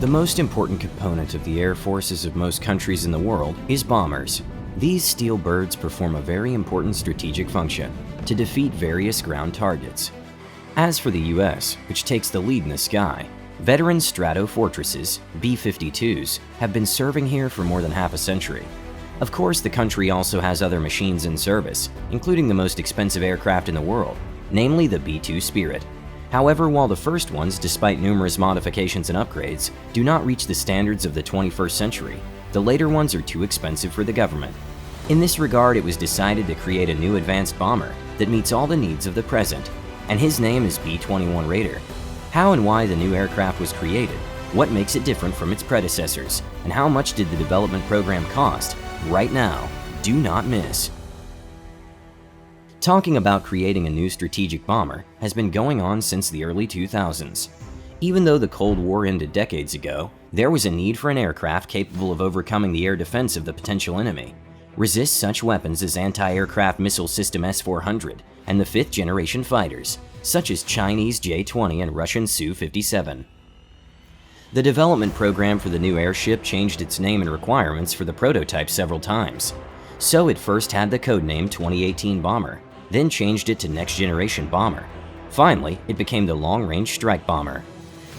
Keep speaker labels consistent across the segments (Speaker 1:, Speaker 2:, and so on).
Speaker 1: The most important component of the air forces of most countries in the world is bombers. These steel birds perform a very important strategic function to defeat various ground targets. As for the US, which takes the lead in the sky, veteran Stratofortresses, B-52s, have been serving here for more than half a century. Of course, the country also has other machines in service, including the most expensive aircraft in the world, namely the B-2 Spirit. However, while the first ones, despite numerous modifications and upgrades, do not reach the standards of the 21st century, the later ones are too expensive for the government. In this regard, it was decided to create a new advanced bomber that meets all the needs of the present, and his name is B-21 Raider. How and why the new aircraft was created, what makes it different from its predecessors, and how much did the development program cost? Right now, do not miss. Talking about creating a new strategic bomber has been going on since the early 2000s. Even though the Cold War ended decades ago, there was a need for an aircraft capable of overcoming the air defense of the potential enemy, resist such weapons as anti-aircraft missile system S-400 and the 5th generation fighters, such as Chinese J-20 and Russian Su-57. The development program for the new airship changed its name and requirements for the prototype several times. So it first had the codename 2018 Bomber, then changed it to Next Generation Bomber. Finally, it became the Long Range Strike Bomber.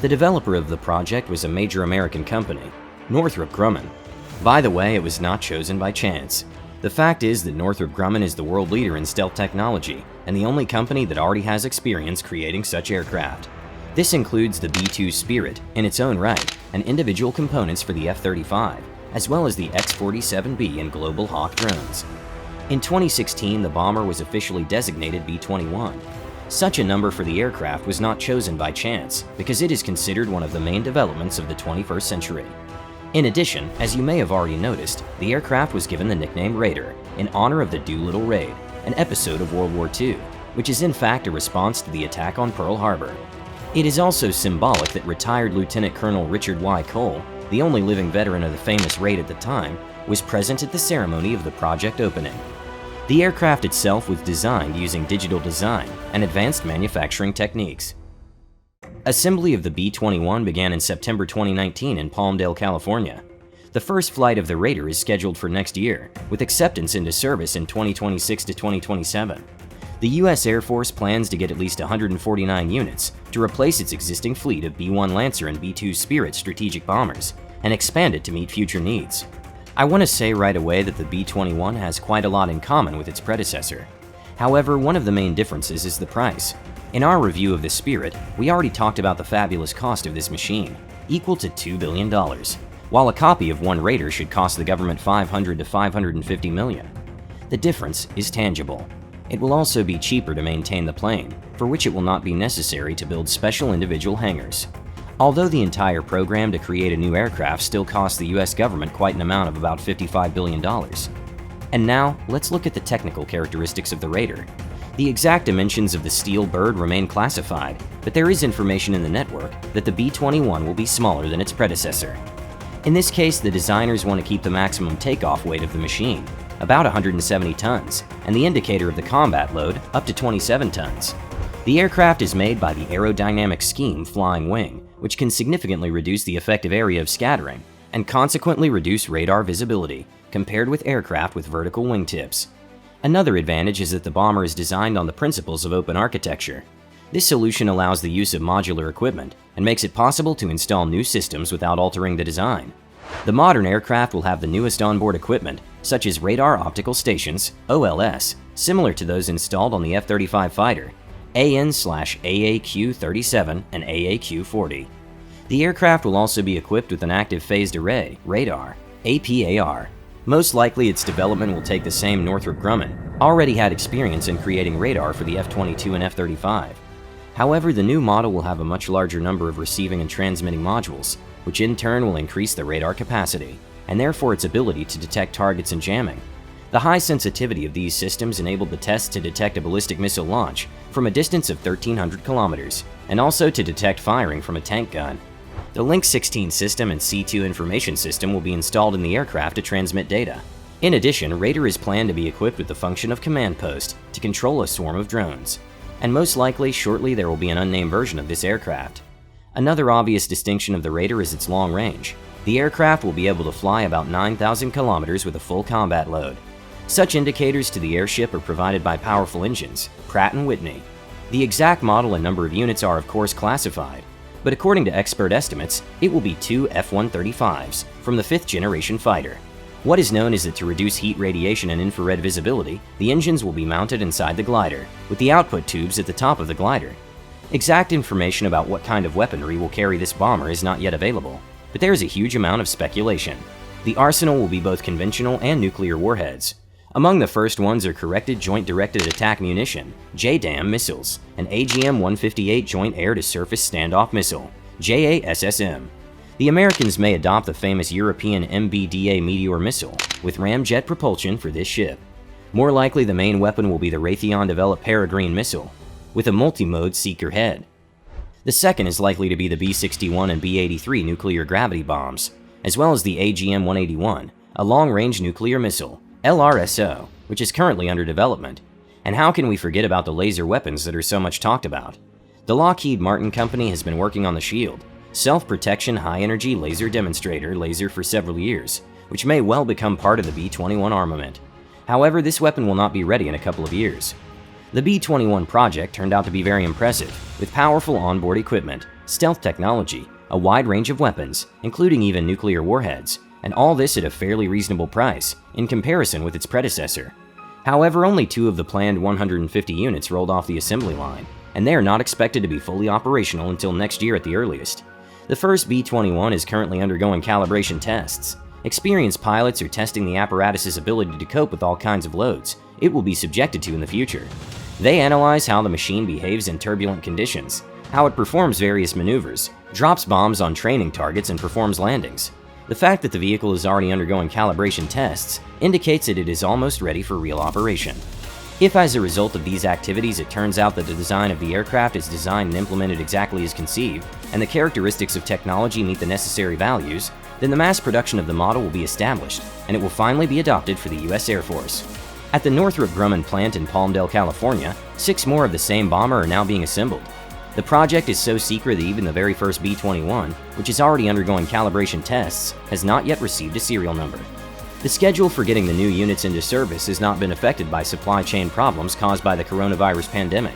Speaker 1: The developer of the project was a major American company, Northrop Grumman. By the way, it was not chosen by chance. The fact is that Northrop Grumman is the world leader in stealth technology and the only company that already has experience creating such aircraft. This includes the B-2 Spirit in its own right and individual components for the F-35, as well as the X-47B and Global Hawk drones. In 2016, the bomber was officially designated B-21. Such a number for the aircraft was not chosen by chance because it is considered one of the main developments of the 21st century. In addition, as you may have already noticed, the aircraft was given the nickname Raider in honor of the Doolittle Raid, an episode of World War II, which is in fact a response to the attack on Pearl Harbor. It is also symbolic that retired Lieutenant Colonel Richard Y. Cole, the only living veteran of the famous raid at the time, was present at the ceremony of the project opening. The aircraft itself was designed using digital design and advanced manufacturing techniques. Assembly of the B-21 began in September 2019 in Palmdale, California. The first flight of the Raider is scheduled for next year, with acceptance into service in 2026 to 2027. The U.S. Air Force plans to get at least 149 units to replace its existing fleet of B-1 Lancer and B-2 Spirit strategic bombers and expand it to meet future needs. I want to say right away that the B-21 has quite a lot in common with its predecessor. However, one of the main differences is the price. In our review of the Spirit, we already talked about the fabulous cost of this machine, equal to $2 billion, while a copy of one Raider should cost the government $500 to $550 million. The difference is tangible. It will also be cheaper to maintain the plane, for which it will not be necessary to build special individual hangars. Although the entire program to create a new aircraft still costs the US government quite an amount of about $55 billion. And now, let's look at the technical characteristics of the Raider. The exact dimensions of the steel bird remain classified, but there is information in the network that the B-21 will be smaller than its predecessor. In this case, the designers want to keep the maximum takeoff weight of the machine, about 170 tons, and the indicator of the combat load up to 27 tons. The aircraft is made by the aerodynamic scheme Flying Wing, which can significantly reduce the effective area of scattering and consequently reduce radar visibility compared with aircraft with vertical wingtips. Another advantage is that the bomber is designed on the principles of open architecture. This solution allows the use of modular equipment and makes it possible to install new systems without altering the design. The modern aircraft will have the newest onboard equipment, such as radar optical stations, OLS, similar to those installed on the F-35 fighter, AN/AAQ-37 and AAQ-40. The aircraft will also be equipped with an active phased array, radar, APAR. Most likely its development will take the same Northrop Grumman, already had experience in creating radar for the F-22 and F-35. However, the new model will have a much larger number of receiving and transmitting modules, which in turn will increase the radar capacity, and therefore its ability to detect targets and jamming. The high sensitivity of these systems enabled the test to detect a ballistic missile launch from a distance of 1,300 kilometers, and also to detect firing from a tank gun. The Link 16 system and C2 information system will be installed in the aircraft to transmit data. In addition, Raider is planned to be equipped with the function of command post to control a swarm of drones. And most likely, shortly there will be an unnamed version of this aircraft. Another obvious distinction of the Raider is its long range. The aircraft will be able to fly about 9,000 kilometers with a full combat load. Such indicators to the airship are provided by powerful engines, Pratt & Whitney. The exact model and number of units are of course classified, but according to expert estimates, it will be 2 F-135s from the 5th generation fighter. What is known is that to reduce heat radiation and infrared visibility, the engines will be mounted inside the glider, with the output tubes at the top of the glider. Exact information about what kind of weaponry will carry this bomber is not yet available, but there is a huge amount of speculation. The arsenal will be both conventional and nuclear warheads. Among the first ones are Corrected Joint Directed Attack Munition, JDAM missiles, and AGM-158 Joint Air-to-Surface Standoff Missile, JASSM. The Americans may adopt the famous European MBDA Meteor missile, with ramjet propulsion for this ship. More likely the main weapon will be the Raytheon-developed Peregrine missile, with a multi-mode seeker head. The second is likely to be the B-61 and B-83 nuclear gravity bombs, as well as the AGM-181, a long-range nuclear missile, LRSO, which is currently under development. And how can we forget about the laser weapons that are so much talked about? The Lockheed Martin company has been working on the SHIELD, Self-Protection High-Energy Laser Demonstrator laser for several years, which may well become part of the B-21 armament. However, this weapon will not be ready in a couple of years. The B-21 project turned out to be very impressive, with powerful onboard equipment, stealth technology, a wide range of weapons, including even nuclear warheads, and all this at a fairly reasonable price in comparison with its predecessor. However, only 2 of the planned 150 units rolled off the assembly line, and they are not expected to be fully operational until next year at the earliest. The first B-21 is currently undergoing calibration tests. Experienced pilots are testing the apparatus's ability to cope with all kinds of loads it will be subjected to in the future. They analyze how the machine behaves in turbulent conditions, how it performs various maneuvers, drops bombs on training targets, and performs landings. The fact that the vehicle is already undergoing calibration tests indicates that it is almost ready for real operation. If as a result of these activities it turns out that the design of the aircraft is designed and implemented exactly as conceived, and the characteristics of technology meet the necessary values, then the mass production of the model will be established, and it will finally be adopted for the U.S. Air Force. At the Northrop Grumman plant in Palmdale, California, 6 more of the same bomber are now being assembled. The project is so secret that even the very first B-21, which is already undergoing calibration tests, has not yet received a serial number. The schedule for getting the new units into service has not been affected by supply chain problems caused by the coronavirus pandemic.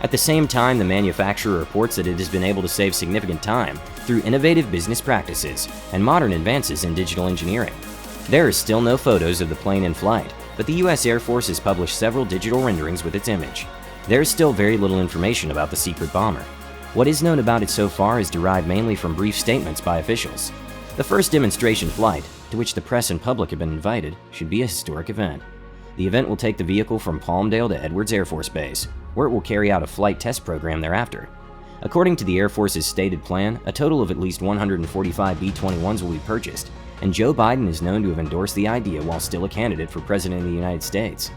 Speaker 1: At the same time, the manufacturer reports that it has been able to save significant time through innovative business practices and modern advances in digital engineering. There are still no photos of the plane in flight, but the U.S. Air Force has published several digital renderings with its image. There is still very little information about the secret bomber. What is known about it so far is derived mainly from brief statements by officials. The first demonstration flight, to which the press and public have been invited, should be a historic event. The event will take the vehicle from Palmdale to Edwards Air Force Base, where it will carry out a flight test program thereafter. According to the Air Force's stated plan, a total of at least 145 B-21s will be purchased, and Joe Biden is known to have endorsed the idea while still a candidate for President of the United States.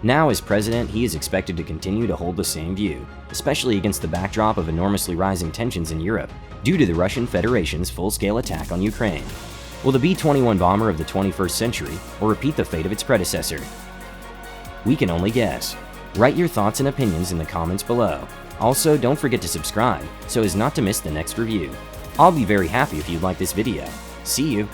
Speaker 1: Now, as president, he is expected to continue to hold the same view, especially against the backdrop of enormously rising tensions in Europe due to the Russian Federation's full-scale attack on Ukraine. Will the B-21 bomber of the 21st century or repeat the fate of its predecessor? We can only guess. Write your thoughts and opinions in the comments below. Also, don't forget to subscribe so as not to miss the next review. I'll be very happy if you like this video. See you!